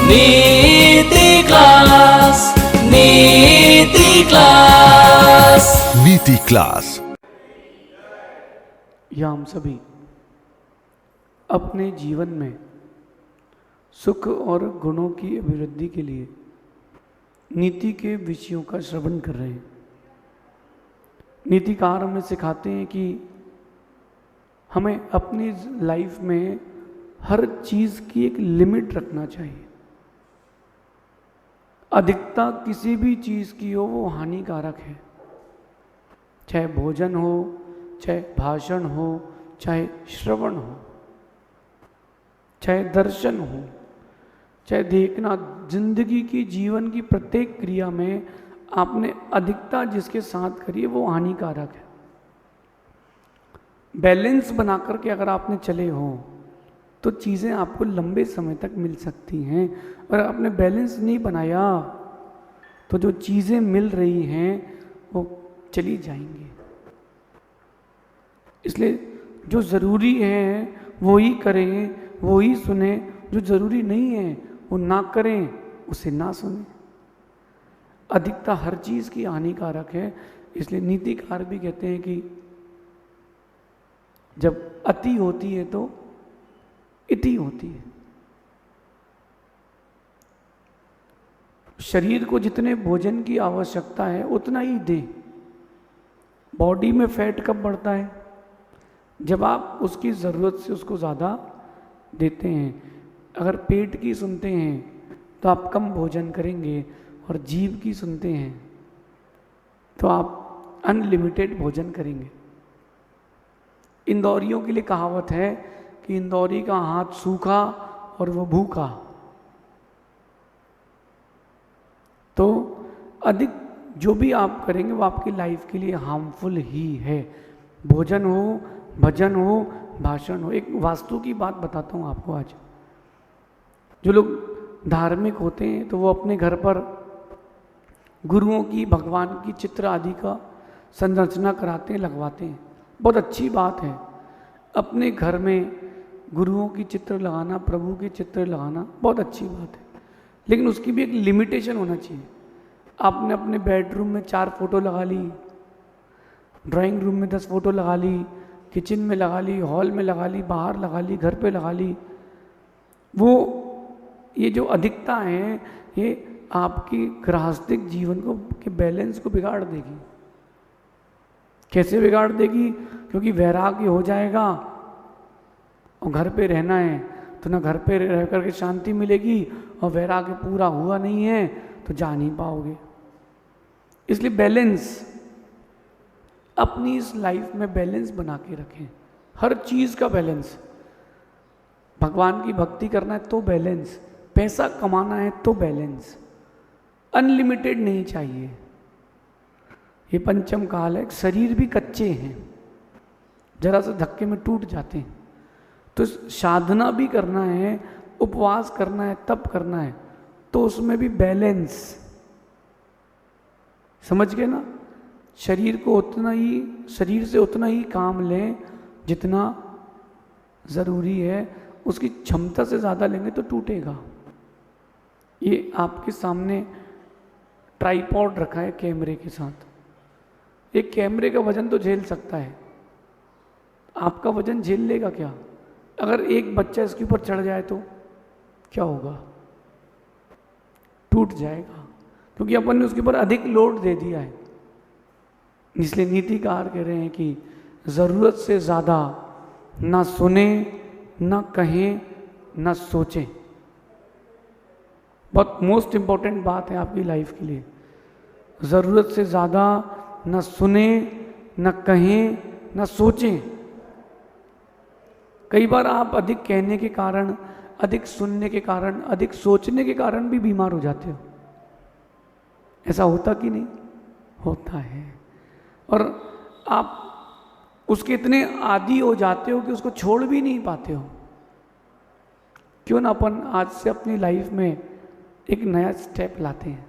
नीति क्लास, नीति क्लास, नीति क्लास। या हम सभी अपने जीवन में सुख और गुणों की अभिवृद्धि के लिए नीति के विषयों का श्रवण कर रहे हैं। नीतिकार हमें सिखाते हैं कि हमें अपनी लाइफ में हर चीज़ की एक लिमिट रखना चाहिए। अधिकता किसी भी चीज़ की हो वो हानिकारक है, चाहे भोजन हो, चाहे भाषण हो, चाहे श्रवण हो, चाहे दर्शन हो, चाहे देखना। जिंदगी की जीवन की प्रत्येक क्रिया में आपने अधिकता जिसके साथ करी है वो हानिकारक है। बैलेंस बना करके अगर आपने चले हो तो चीज़ें आपको लंबे समय तक मिल सकती हैं। और आपने बैलेंस नहीं बनाया तो जो चीज़ें मिल रही हैं वो चली जाएंगी। इसलिए जो ज़रूरी है वो ही करें, वो ही सुने। जो ज़रूरी नहीं है वो ना करें, उसे ना सुने। अधिकता हर चीज़ की हानिकारक है। इसलिए नीतिकार भी कहते हैं कि जब अति होती है तो इति होती है। शरीर को जितने भोजन की आवश्यकता है उतना ही दें। बॉडी में फैट कब बढ़ता है? जब आप उसकी ज़रूरत से उसको ज़्यादा देते हैं। अगर पेट की सुनते हैं तो आप कम भोजन करेंगे, और जीभ की सुनते हैं तो आप अनलिमिटेड भोजन करेंगे। इंदौरियों के लिए कहावत है कि इंदौरी का हाथ सूखा और वो भूखा। तो अधिक जो भी आप करेंगे वो आपकी लाइफ के लिए हार्मफुल ही है। भोजन हो, भजन हो, भाषण हो। एक वास्तु की बात बताता हूँ आपको आज। जो लोग धार्मिक होते हैं तो वो अपने घर पर गुरुओं की, भगवान की चित्र आदि का संरचना कराते हैं, लगवाते हैं। बहुत अच्छी बात है अपने घर में गुरुओं की चित्र लगाना, प्रभु की चित्र लगाना, बहुत अच्छी बात है। लेकिन उसकी भी एक लिमिटेशन होना चाहिए। आपने अपने बेडरूम में 4 फोटो लगा ली, ड्राइंग रूम में 10 फोटो लगा ली, किचन में लगा ली, हॉल में लगा ली, बाहर लगा ली, घर पे लगा ली। वो ये जो अधिकता है ये आपकी गृहस्थिक जीवन को के बैलेंस को बिगाड़ देगी। कैसे बिगाड़ देगी? क्योंकि वैराग्य हो जाएगा और घर पे रहना है तो ना घर पे रह करके शांति मिलेगी, और वैराग्य पूरा हुआ नहीं है तो जा नहीं पाओगे। इसलिए बैलेंस, अपनी इस लाइफ में बैलेंस बना के रखें। हर चीज़ का बैलेंस। भगवान की भक्ति करना है तो बैलेंस, पैसा कमाना है तो बैलेंस। अनलिमिटेड नहीं चाहिए। ये पंचम काल है, शरीर भी कच्चे हैं, जरा से धक्के में टूट जाते हैं। तो साधना भी करना है, उपवास करना है, तप करना है, तो उसमें भी बैलेंस। समझ गए ना? शरीर को उतना ही, शरीर से उतना ही काम लें जितना ज़रूरी है। उसकी क्षमता से ज़्यादा लेंगे तो टूटेगा। ये आपके सामने ट्राइपॉड रखा है कैमरे के साथ। एक कैमरे का वजन तो झेल सकता है, आपका वजन झेल लेगा क्या? अगर एक बच्चा इसके ऊपर चढ़ जाए तो क्या होगा? टूट जाएगा, क्योंकि अपन ने उसके ऊपर अधिक लोड दे दिया है। इसलिए नीतिकार कह रहे हैं कि ज़रूरत से ज़्यादा ना सुने, ना कहें, ना सोचें। बहुत मोस्ट इम्पॉर्टेंट बात है आपकी लाइफ के लिए। ज़रूरत से ज़्यादा ना सुने, ना कहें, ना सोचें। कई बार आप अधिक कहने के कारण, अधिक सुनने के कारण, अधिक सोचने के कारण भी बीमार हो जाते हो। ऐसा होता कि नहीं? होता है। और आप उसके इतने आदी हो जाते हो कि उसको छोड़ भी नहीं पाते हो। क्यों ना अपन आज से अपनी लाइफ में एक नया स्टेप लाते हैं।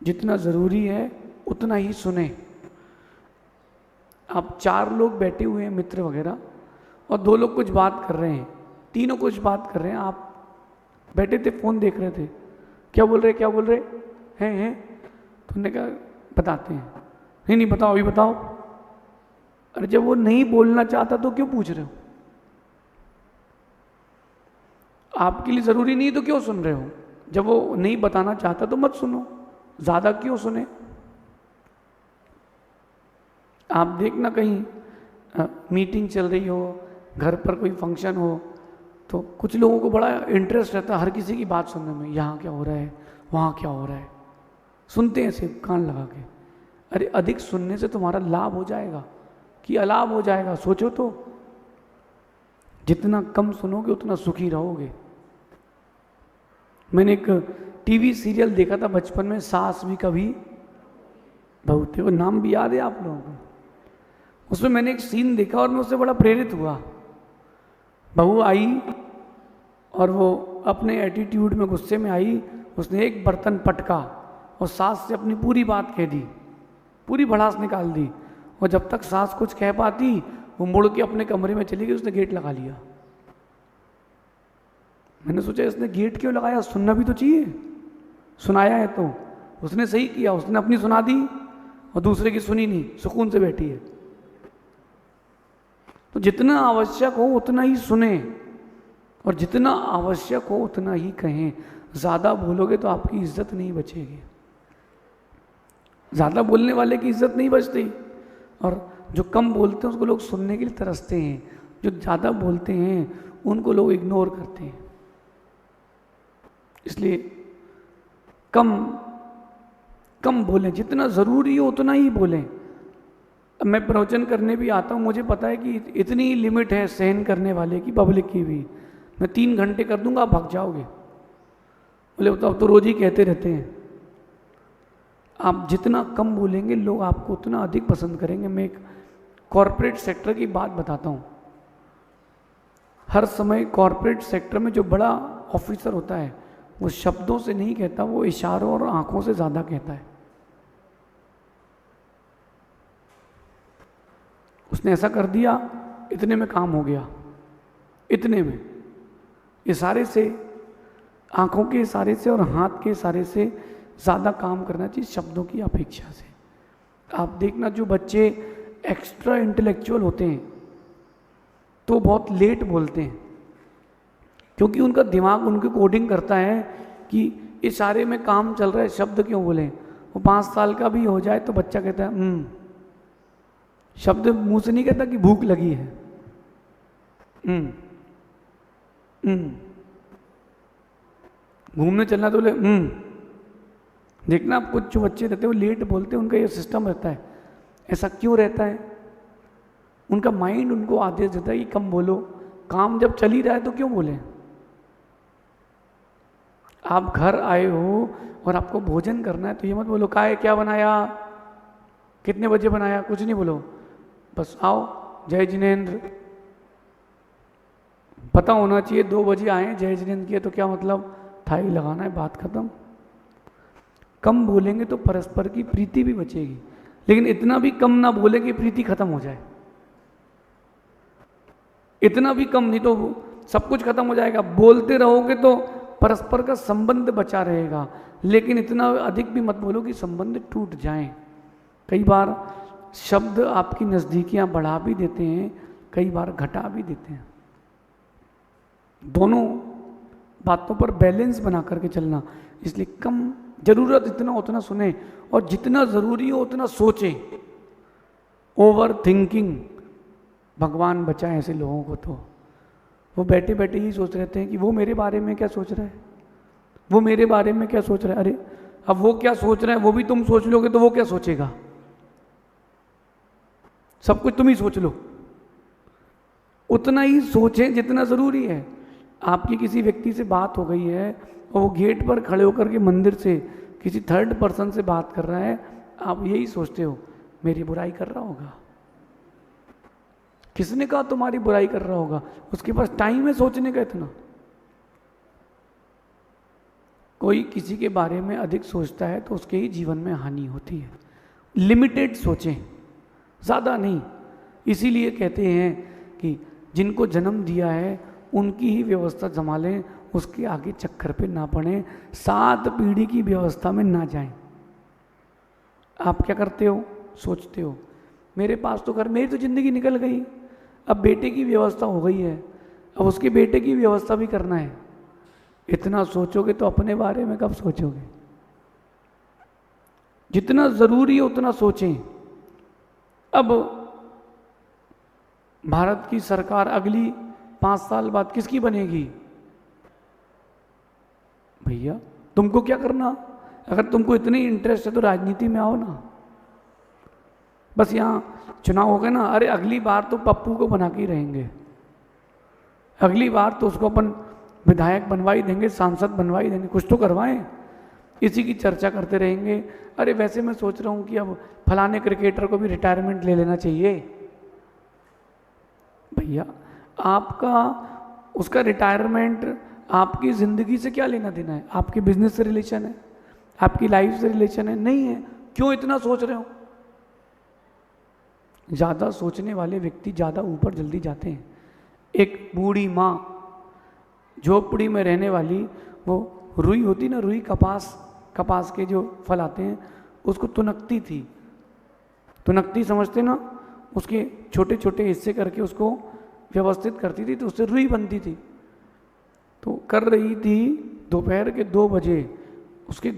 जितना ज़रूरी है उतना ही सुने। आप 4 लोग बैठे हुए हैं, मित्र वगैरह, और 2 लोग कुछ बात कर रहे हैं, तीनों कुछ बात कर रहे हैं, आप बैठे थे फ़ोन देख रहे थे, क्या बोल रहे हैं। तो उन्होंने कहा बताते हैं। नहीं बताओ, अभी बताओ। अरे जब वो नहीं बोलना चाहता तो क्यों पूछ रहे हो? आपके लिए ज़रूरी नहीं तो क्यों सुन रहे हो? जब वो नहीं बताना चाहता तो मत सुनो, ज़्यादा क्यों सुने? आप देखना कहीं मीटिंग चल रही हो, घर पर कोई फंक्शन हो, तो कुछ लोगों को बड़ा इंटरेस्ट रहता है हर किसी की बात सुनने में, यहाँ क्या हो रहा है, वहाँ क्या हो रहा है, सुनते हैं सिर्फ कान लगा के। अरे अधिक सुनने से तुम्हारा लाभ हो जाएगा कि अलाभ हो जाएगा? सोचो तो, जितना कम सुनोगे उतना सुखी रहोगे। मैंने एक टीवी सीरियल देखा था बचपन में, सास भी कभी बहू थी, वो नाम भी याद है आप लोगों को? उसमें मैंने एक सीन देखा और मैं उससे बड़ा प्रेरित हुआ। बहू आई और वो अपने एटीट्यूड में गुस्से में आई, उसने एक बर्तन पटका और सास से अपनी पूरी बात कह दी, पूरी भड़ास निकाल दी। और जब तक सास कुछ कह पाती वो मुड़ के अपने कमरे में चली गई, उसने गेट लगा लिया। मैंने सोचा इसने गेट क्यों लगाया, सुनना भी तो चाहिए, सुनाया है तो उसने सही किया, उसने अपनी सुना दी और दूसरे की सुनी नहीं, सुकून से बैठी है। तो जितना आवश्यक हो उतना ही सुने और जितना आवश्यक हो उतना ही कहें। ज़्यादा बोलोगे तो आपकी इज्जत नहीं बचेगी। ज़्यादा बोलने वाले की इज्जत नहीं बचती, और जो कम बोलते हैं उसको लोग सुनने के लिए तरसते हैं, जो ज़्यादा बोलते हैं उनको लोग इग्नोर करते हैं। इसलिए कम बोलें, जितना ज़रूरी हो उतना ही बोलें। अब मैं प्रवचन करने भी आता हूँ, मुझे पता है कि इतनी लिमिट है सहन करने वाले की, पब्लिक की भी। मैं 3 घंटे कर दूंगा, आप भाग जाओगे। बोले तो अब तो रोज़ ही कहते रहते हैं। आप जितना कम बोलेंगे लोग आपको उतना अधिक पसंद करेंगे। मैं एक कॉरपोरेट सेक्टर की बात बताता हूँ। हर समय कॉरपोरेट सेक्टर में जो बड़ा ऑफिसर होता है वो शब्दों से नहीं कहता, वो इशारों और आंखों से ज़्यादा कहता है। उसने ऐसा कर दिया, इतने में काम हो गया, इतने में। इशारे से, आंखों के इशारे से और हाथ के इशारे से ज़्यादा काम करना चाहिए शब्दों की अपेक्षा से। आप देखना जो बच्चे एक्स्ट्रा इंटेलेक्चुअल होते हैं तो बहुत लेट बोलते हैं, क्योंकि उनका दिमाग उनकी कोडिंग करता है कि इशारे में काम चल रहा है, शब्द क्यों बोले। वो 5 साल का भी हो जाए तो बच्चा कहता है शब्द मुंह से नहीं कहता कि भूख लगी है। घूमने चलना तो बोले देखना आप कुछ जो बच्चे रहते हैं वो लेट बोलते हैं, उनका ये सिस्टम रहता है। ऐसा क्यों रहता है? उनका माइंड उनको आदेश देता है कि कम बोलो। काम जब चल ही रहा है तो क्यों बोले? आप घर आए हो और आपको भोजन करना है तो ये मत बोलो काय क्या बनाया, कितने बजे बनाया, कुछ नहीं बोलो, बस आओ जय जिनेंद्र। पता होना चाहिए 2 बजे आए, जय जिनेंद्र किए तो क्या मतलब, थाई लगाना है, बात खत्म। कम बोलेंगे तो परस्पर की प्रीति भी बचेगी, लेकिन इतना भी कम ना बोले कि प्रीति खत्म हो जाए। इतना भी कम नहीं तो सब कुछ खत्म हो जाएगा। बोलते रहोगे तो परस्पर का संबंध बचा रहेगा, लेकिन इतना अधिक भी मत बोलो कि संबंध टूट जाएं। कई बार शब्द आपकी नज़दीकियां बढ़ा भी देते हैं, कई बार घटा भी देते हैं। दोनों बातों पर बैलेंस बना करके चलना। इसलिए कम, जरूरत इतना उतना सुने और जितना ज़रूरी हो उतना सोचें। ओवर थिंकिंग, भगवान बचाए ऐसे लोगों को। तो वो बैठे बैठे ही सोच रहते हैं कि वो मेरे बारे में क्या सोच रहा है, वो मेरे बारे में क्या सोच रहा है। अरे अब वो क्या सोच रहा है वो भी तुम सोच लोगे तो वो क्या सोचेगा? सब कुछ तुम ही सोच लो। उतना ही सोचें जितना ज़रूरी है। आपकी किसी व्यक्ति से बात हो गई है और वो गेट पर खड़े होकर के मंदिर से किसी थर्ड पर्सन से बात कर रहा है, आप यही सोचते हो मेरी बुराई कर रहा होगा। किसने कहा तुम्हारी बुराई कर रहा होगा? उसके पास टाइम है सोचने का इतना? कोई किसी के बारे में अधिक सोचता है तो उसके ही जीवन में हानि होती है। लिमिटेड सोचें, ज़्यादा नहीं। इसीलिए कहते हैं कि जिनको जन्म दिया है उनकी ही व्यवस्था संभालें, उसके आगे चक्कर पे ना पड़े, 7 पीढ़ी की व्यवस्था में ना जाएं। आप क्या करते हो, सोचते हो मेरे पास तो घर, मेरी तो ज़िंदगी निकल गई, अब बेटे की व्यवस्था हो गई है, अब उसके बेटे की व्यवस्था भी करना है। इतना सोचोगे तो अपने बारे में कब सोचोगे? जितना ज़रूरी है उतना सोचें। अब भारत की सरकार अगली 5 साल बाद किसकी बनेगी? भैया तुमको क्या करना? अगर तुमको इतनी इंटरेस्ट है तो राजनीति में आओ ना। बस यहाँ चुनाव हो गए ना, अरे अगली बार तो पप्पू को बना के ही रहेंगे, अगली बार तो उसको अपन विधायक बनवा ही देंगे, सांसद बनवा ही देंगे, कुछ तो करवाएं। इसी की चर्चा करते रहेंगे। अरे वैसे मैं सोच रहा हूँ कि अब फलाने क्रिकेटर को भी रिटायरमेंट ले लेना चाहिए। भैया आपका उसका रिटायरमेंट आपकी ज़िंदगी से क्या लेना देना है? आपके बिजनेस से रिलेशन है, आपकी लाइफ से रिलेशन है? नहीं है। क्यों इतना सोच रहे हो? ज़्यादा सोचने वाले व्यक्ति ज़्यादा ऊपर जल्दी जाते हैं। एक बूढ़ी माँ झोपड़ी में रहने वाली, वो रुई होती ना, रुई, कपास के जो फल आते हैं उसको तुनकती थी। तुनकती समझते ना, उसके छोटे छोटे हिस्से करके उसको व्यवस्थित करती थी तो उससे रुई बनती थी। तो कर रही थी, दोपहर के 2 बजे उसके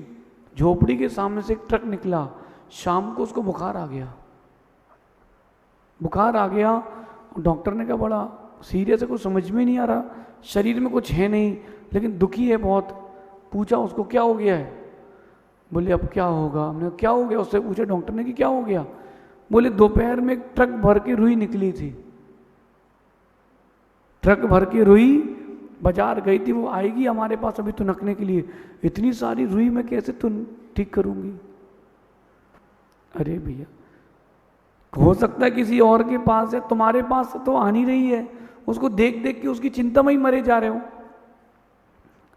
झोपड़ी के सामने से एक ट्रक निकला। शाम को उसको बुखार आ गया। डॉक्टर ने कहा बड़ा सीरियस है, कुछ समझ में नहीं आ रहा, शरीर में कुछ है नहीं लेकिन दुखी है बहुत। पूछा उसको क्या हो गया है? बोले अब क्या होगा। हमने कहा क्या हो गया? उससे पूछा डॉक्टर ने कि क्या हो गया? बोले दोपहर में एक ट्रक भर के रुई निकली थी, ट्रक भर के रुई बाजार गई थी, वो आएगी हमारे पास अभी तुनकने के लिए। इतनी सारी रुई मैं कैसे तुन ठीक करूंगी? अरे भैया हो सकता है किसी और के पास है, तुम्हारे पास तो आ नहीं रही है। उसको देख देख के उसकी चिंता में ही मरे जा रहे हो।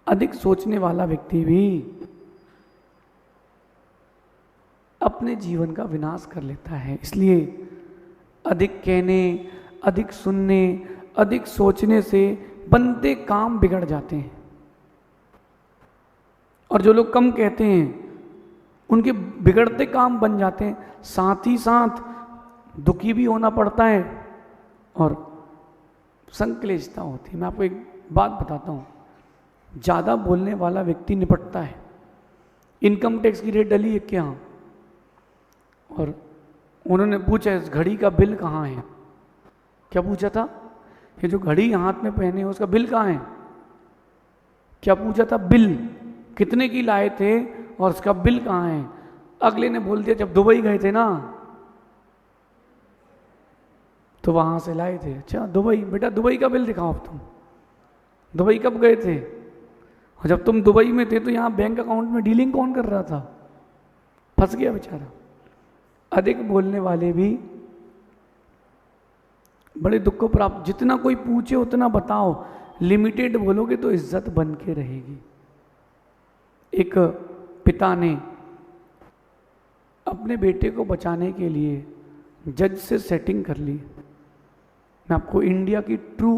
अधिक सोचने वाला व्यक्ति भी अपने जीवन का विनाश कर लेता है। इसलिए अधिक कहने, अधिक सुनने, अधिक सोचने से बनते काम बिगड़ जाते हैं। और जो लोग कम कहते हैं उनके बिगड़ते काम बन जाते हैं। साथ ही साथ दुखी भी होना पड़ता है और संक्लेशता होती है। मैं आपको एक बात बताता हूँ, ज़्यादा बोलने वाला व्यक्ति निपटता है। इनकम टैक्स की रेट डली है क्या? और उन्होंने पूछा इस घड़ी का बिल कहाँ है? क्या पूछा था? ये जो घड़ी हाथ में पहने हो उसका बिल कहाँ है? क्या पूछा था? बिल कितने की लाए थे और उसका बिल कहाँ है? अगले ने बोल दिया जब दुबई गए थे ना तो वहाँ से लाए थे। अच्छा दुबई, बेटा दुबई का बिल दिखाओ। अब तुम दुबई कब गए थे? और जब तुम दुबई में थे तो यहाँ बैंक अकाउंट में डीलिंग कौन कर रहा था? फंस गया बेचारा। अधिक बोलने वाले भी बड़े दुख को प्राप्त। जितना कोई पूछे उतना बताओ, लिमिटेड बोलोगे तो इज्जत बन के रहेगी। एक पिता ने अपने बेटे को बचाने के लिए जज से सेटिंग कर ली। मैं आपको इंडिया की ट्रू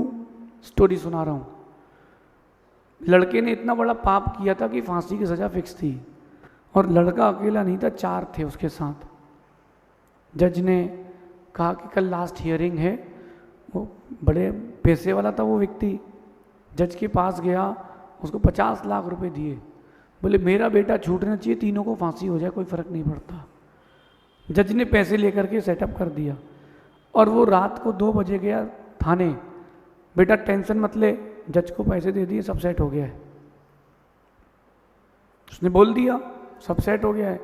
स्टोरी सुना रहा हूँ। लड़के ने इतना बड़ा पाप किया था कि फांसी की सज़ा फिक्स थी और लड़का अकेला नहीं था, 4 थे उसके साथ। जज ने कहा कि कल लास्ट हियरिंग है। वो बड़े पैसे वाला था वो व्यक्ति। जज के पास गया, उसको 50 लाख रुपए दिए। बोले मेरा बेटा छूटना चाहिए, तीनों को फांसी हो जाए, कोई फ़र्क नहीं पड़ता। जज ने पैसे लेकर के सेटअप कर दिया और वो रात को 2 बजे गया थाने। बेटा टेंशन मत ले, जज को पैसे दे दिए, सब सेट हो गया है। उसने बोल दिया सब सेट हो गया है।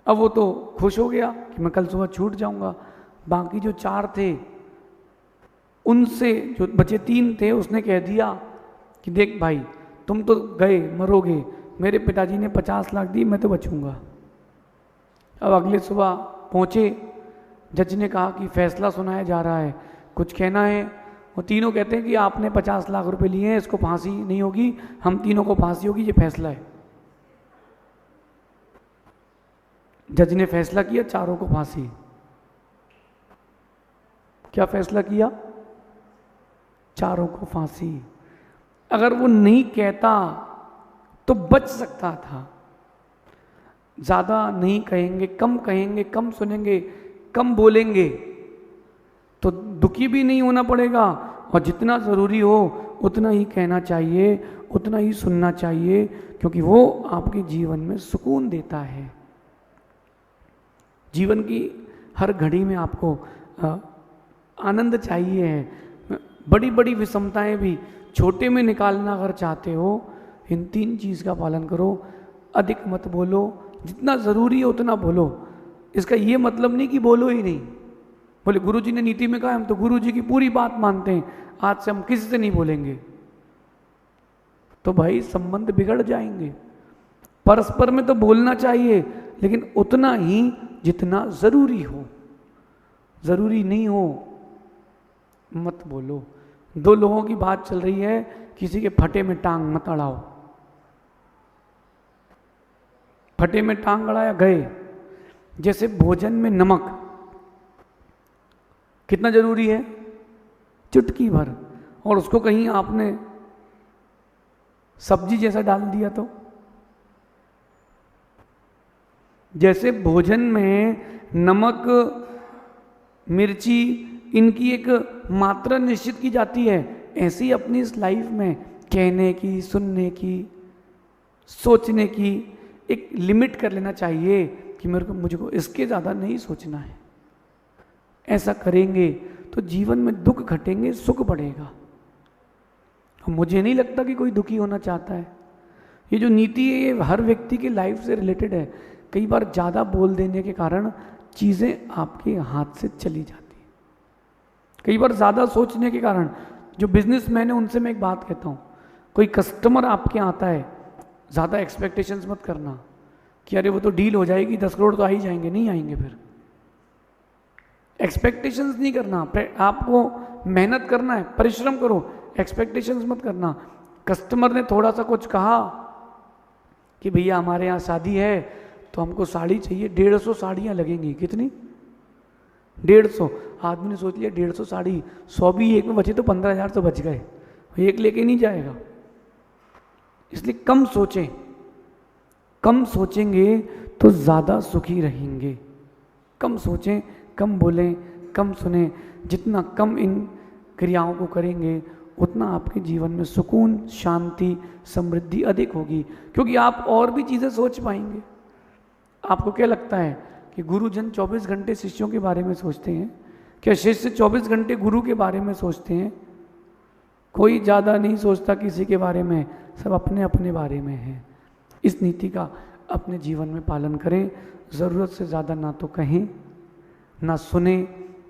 अब वो तो खुश हो गया कि मैं कल सुबह छूट जाऊंगा। बाकी जो 4 थे उनसे, जो बचे 3 थे, उसने कह दिया कि देख भाई तुम तो गए, मरोगे, मेरे पिताजी ने 50 लाख दिए, मैं तो बचूंगा। अब अगले सुबह पहुँचे, जज ने कहा कि फैसला सुनाया जा रहा है, कुछ कहना है? वो तीनों कहते हैं कि आपने 50 लाख रुपए लिए हैं, इसको फांसी नहीं होगी, हम तीनों को फांसी होगी, ये फैसला है। जज ने फैसला किया, चारों को फांसी। क्या फैसला किया? चारों को फांसी। अगर वो नहीं कहता तो बच सकता था। ज़्यादा नहीं कहेंगे, कम सुनेंगे, कम बोलेंगे तो दुखी भी नहीं होना पड़ेगा, और जितना ज़रूरी हो उतना ही कहना चाहिए, उतना ही सुनना चाहिए, क्योंकि वो आपके जीवन में सुकून देता है। जीवन की हर घड़ी में आपको आनंद चाहिए है। बड़ी बड़ी विषमताएं भी छोटे में निकालना अगर चाहते हो, इन 3 चीज़ का पालन करो। अधिक मत बोलो, जितना ज़रूरी है उतना बोलो। इसका ये मतलब नहीं कि बोलो ही नहीं। बोले गुरुजी ने नीति में कहा, हम तो गुरुजी की पूरी बात मानते हैं, आज से हम किसी से नहीं बोलेंगे, तो भाई संबंध बिगड़ जाएंगे। परस्पर में तो बोलना चाहिए, लेकिन उतना ही जितना ज़रूरी हो। ज़रूरी नहीं हो मत बोलो। 2 लोगों की बात चल रही है, किसी के फटे में टांग मत अड़ाओ। फटे में टांग अड़ाया गए। जैसे भोजन में नमक कितना जरूरी है, चुटकी भर, और उसको कहीं आपने सब्जी जैसा डाल दिया तो। जैसे भोजन में नमक, मिर्ची, इनकी एक मात्रा निश्चित की जाती है, ऐसी अपनी इस लाइफ में कहने की, सुनने की, सोचने की एक लिमिट कर लेना चाहिए कि मुझको इसके ज़्यादा नहीं सोचना है। ऐसा करेंगे तो जीवन में दुख घटेंगे, सुख बढ़ेगा। मुझे नहीं लगता कि कोई दुखी होना चाहता है। ये जो नीति है ये हर व्यक्ति की लाइफ से रिलेटेड है। कई बार ज़्यादा बोल देने के कारण चीज़ें आपके हाथ से चली जाती हैं। कई बार ज़्यादा सोचने के कारण, जो बिजनेसमैन है उनसे मैं एक बात कहता हूँ, कोई कस्टमर आपके आता है, ज़्यादा एक्सपेक्टेशंस मत करना कि अरे वो तो डील हो जाएगी, 10 करोड़ तो आ ही जाएंगे, नहीं आएंगे। फिर एक्सपेक्टेशंस नहीं करना, आपको मेहनत करना है, परिश्रम करो, एक्सपेक्टेशंस मत करना। कस्टमर ने थोड़ा सा कुछ कहा कि भैया हमारे यहाँ शादी है तो हमको साड़ी चाहिए, 150 साड़ियाँ लगेंगी। कितनी? 150। आदमी ने सोच लिया 150 साड़ी, 100 भी एक में बचे तो 15,000 तो बच गए, एक लेके नहीं जाएगा। इसलिए कम सोचें। कम सोचेंगे तो ज़्यादा सुखी रहेंगे। कम सोचें, कम बोलें, कम सुने। जितना कम इन क्रियाओं को करेंगे उतना आपके जीवन में सुकून, शांति, समृद्धि अधिक होगी, क्योंकि आप और भी चीज़ें सोच पाएंगे। आपको क्या लगता है कि गुरुजन 24 घंटे शिष्यों के बारे में सोचते हैं? क्या शिष्य 24 घंटे गुरु के बारे में सोचते हैं? कोई ज़्यादा नहीं सोचता किसी के बारे में, सब अपने अपने बारे में है। इस नीति का अपने जीवन में पालन करें। ज़रूरत से ज़्यादा ना तो कहें, ना सुने,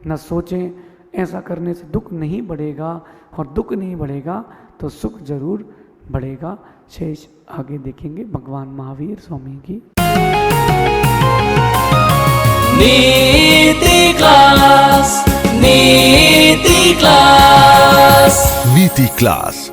ना सोचें। ऐसा करने से दुख नहीं बढ़ेगा, और दुख नहीं बढ़ेगा तो सुख जरूर बढ़ेगा। शेष आगे देखेंगे। भगवान महावीर स्वामी की नीति क्लास, नीति क्लास, नीति क्लास।